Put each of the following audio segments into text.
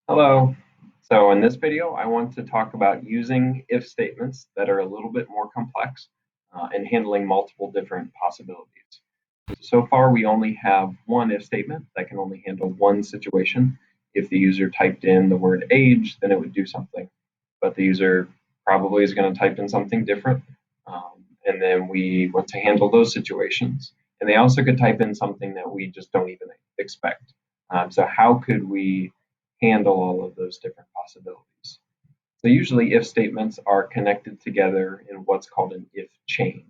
Hello. So in this video, I want to talk about using if statements that are a little bit more complex and handling multiple different possibilities. So far, we only have one if statement that can only handle one situation. If the user typed in the word age, then it would do something. But the user probably is going to type in something different. And then we want to handle those situations. And they also could type in something that we just don't even expect. So how could we handle all of those different possibilities? So usually if statements are connected together in what's called an if chain.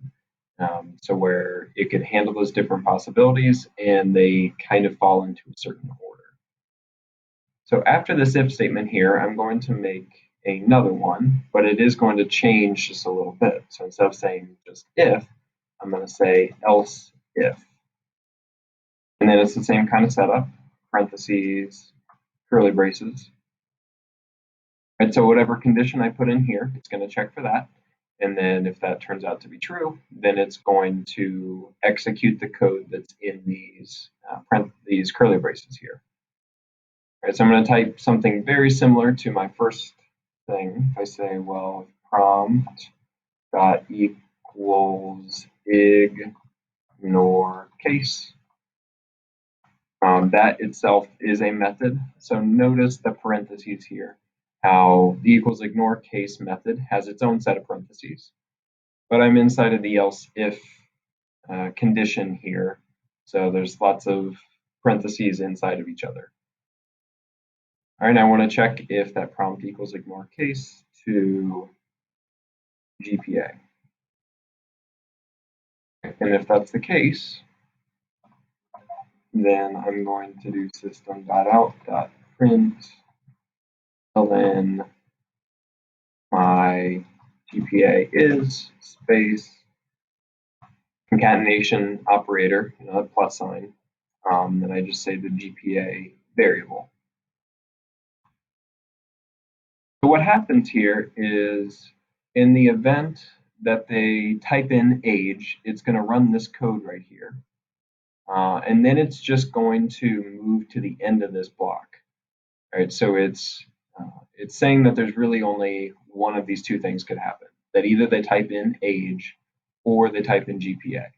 So where it could handle those different possibilities and they kind of fall into a certain order. So after this if statement here, I'm going to make another one, but it is going to change just a little bit. So instead of saying just if, I'm going to say else if. And then it's the same kind of setup, parentheses, curly braces. Right, so whatever condition I put in here, it's going to check for that. And then if that turns out to be true, then it's going to execute the code that's in these curly braces here. All right, so I'm going to type something very similar to my first thing. If I say, well, prompt dot equals ignore case, that itself is a method. So notice the parentheses here, how the equals ignore case method has its own set of parentheses. But I'm inside of the else if condition here. So there's lots of parentheses inside of each other. All right, I want to check if that prompt equals ignore case to GPA. And if that's the case, then I'm going to do system.out.print ln my GPA is space concatenation operator, a plus sign, and I just say the GPA variable. So what happens here is in the event that they type in age, it's going to run this code right here. And then it's just going to move to the end of this block. All right, so it's saying that there's really only one of these two things could happen, that either they type in age or they type in GPA.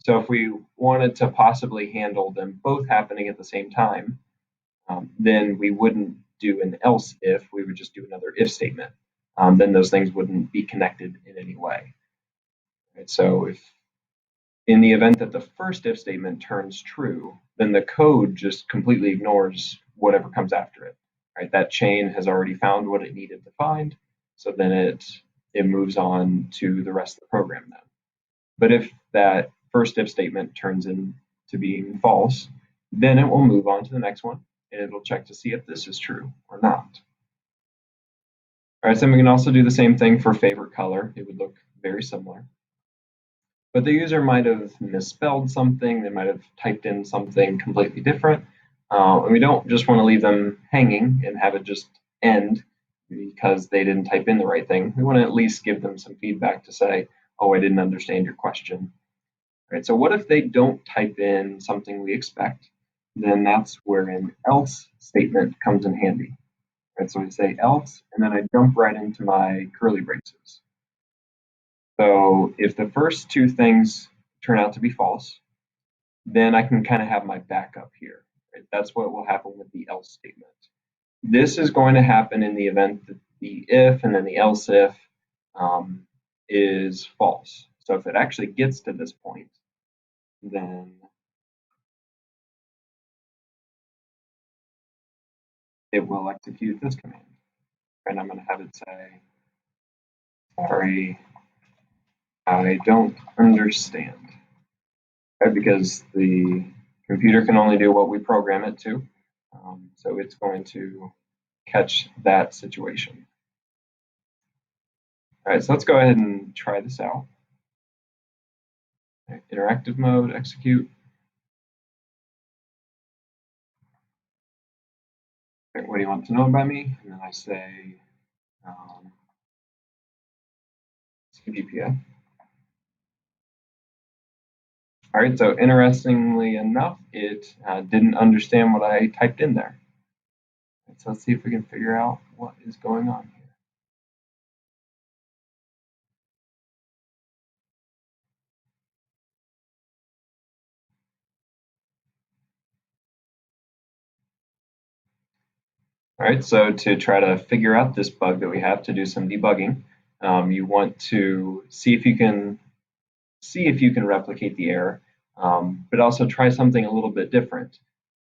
So if we wanted to possibly handle them both happening at the same time, then we wouldn't do an else if, we would just do another if statement. Then those things wouldn't be connected in any way. Right? So if in the event that the first if statement turns true, then the code just completely ignores whatever comes after it. Right? That chain has already found what it needed to find, so then it moves on to the rest of the program then. But if that first if statement turns into being false, then it will move on to the next one, and it'll check to see if this is true or not. All right, so we can also do the same thing for favorite color. It would look very similar. But the user might have misspelled something, they might have typed in something completely different. And we don't just want to leave them hanging and have it just end because they didn't type in the right thing. We want to at least give them some feedback to say, oh, I didn't understand your question. All right, so what if they don't type in something we expect? Then that's where an else statement comes in handy. Right, so we say else, and then I jump right into my curly braces. So if the first two things turn out to be false, then I can kind of have my backup here. Right? That's what will happen with the else statement. This is going to happen in the event that the if and then the else if is false. So if it actually gets to this point, then it will execute this command. And I'm going to have it say, sorry, I don't understand. Right? Because the computer can only do what we program it to. So it's going to catch that situation. All right, so let's go ahead and try this out. Right, interactive mode, execute. Right, what do you want to know about me? And then I say GPA. All right, so interestingly enough, it didn't understand what I typed in there. So let's see if we can figure out what is going on here. All right, so to try to figure out this bug that we have to do some debugging, you want to see if you can replicate the error, but also try something a little bit different.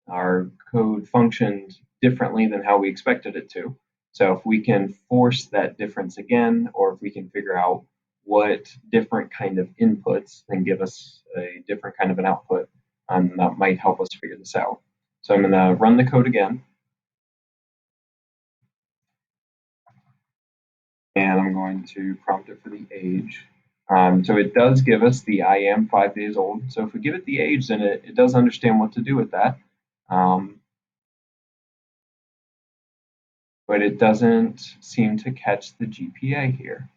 Our code functioned differently than how we expected it to. So if we can force that difference again, or if we can figure out what different kind of inputs then give us a different kind of an output, that might help us figure this out. So I'm going to run the code again. And I'm going to prompt it for the age. So it does give us the I am 5 days old. So if we give it the age, then it does understand what to do with that. But it doesn't seem to catch the GPA here.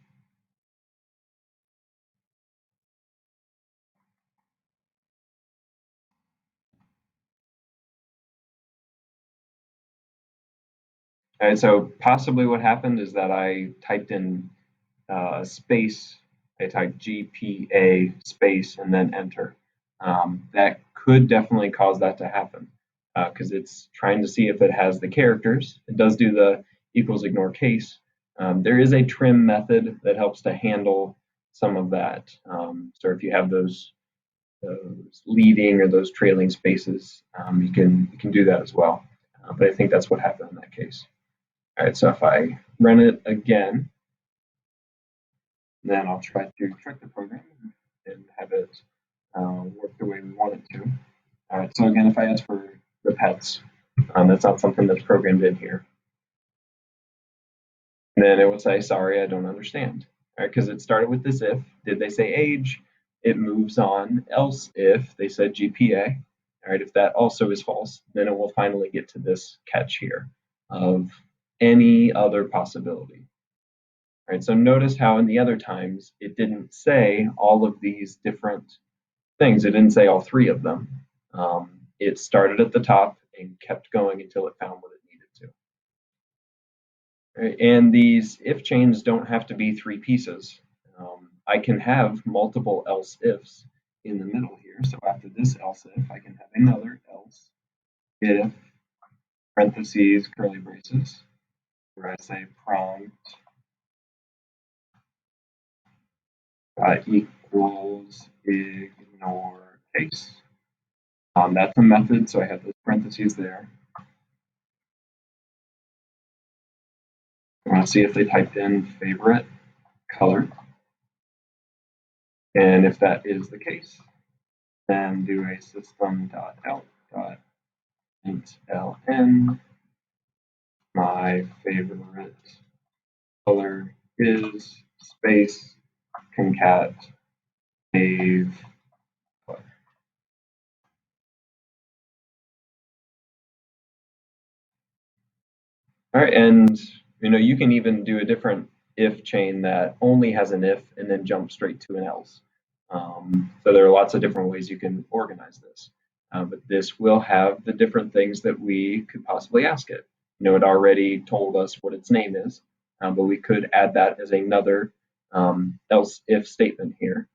And so possibly what happened is that I typed in space, I typed GPA space and then enter. That could definitely cause that to happen because it's trying to see if it has the characters. It does do the equals ignore case. There is a trim method that helps to handle some of that. So if you have those leading or those trailing spaces, you can do that as well. But I think that's what happened in that case. All right, so if I run it again, then I'll try to check the program and have it work the way we want it to. All right, so again, if I ask for the pets, that's not something that's programmed in here. And then it will say, sorry, I don't understand. All right, because it started with this if. Did they say age? It moves on. Else if they said GPA. All right, if that also is false, then it will finally get to this catch here of any other possibility. All right, so notice how in the other times it didn't say all of these different things. It didn't say all three of them. It started at the top and kept going until it found what it needed to. Right? And these if chains don't have to be three pieces. I can have multiple else ifs in the middle here. So after this else if, I can have another else if parentheses curly braces where I say prompt equals ignore case. That's a method, so I have those parentheses there. I want to see if they typed in favorite color. And if that is the case, then do a system.out.println. My favorite color is space concat fave. All right, and you can even do a different if chain that only has an if and then jump straight to an else. So there are lots of different ways you can organize this. But this will have the different things that we could possibly ask it. It already told us what its name is, but we could add that as another else if statement here.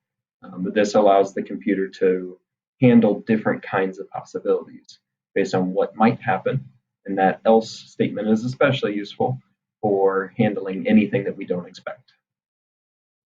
But this allows the computer to handle different kinds of possibilities based on what might happen. And that else statement is especially useful for handling anything that we don't expect.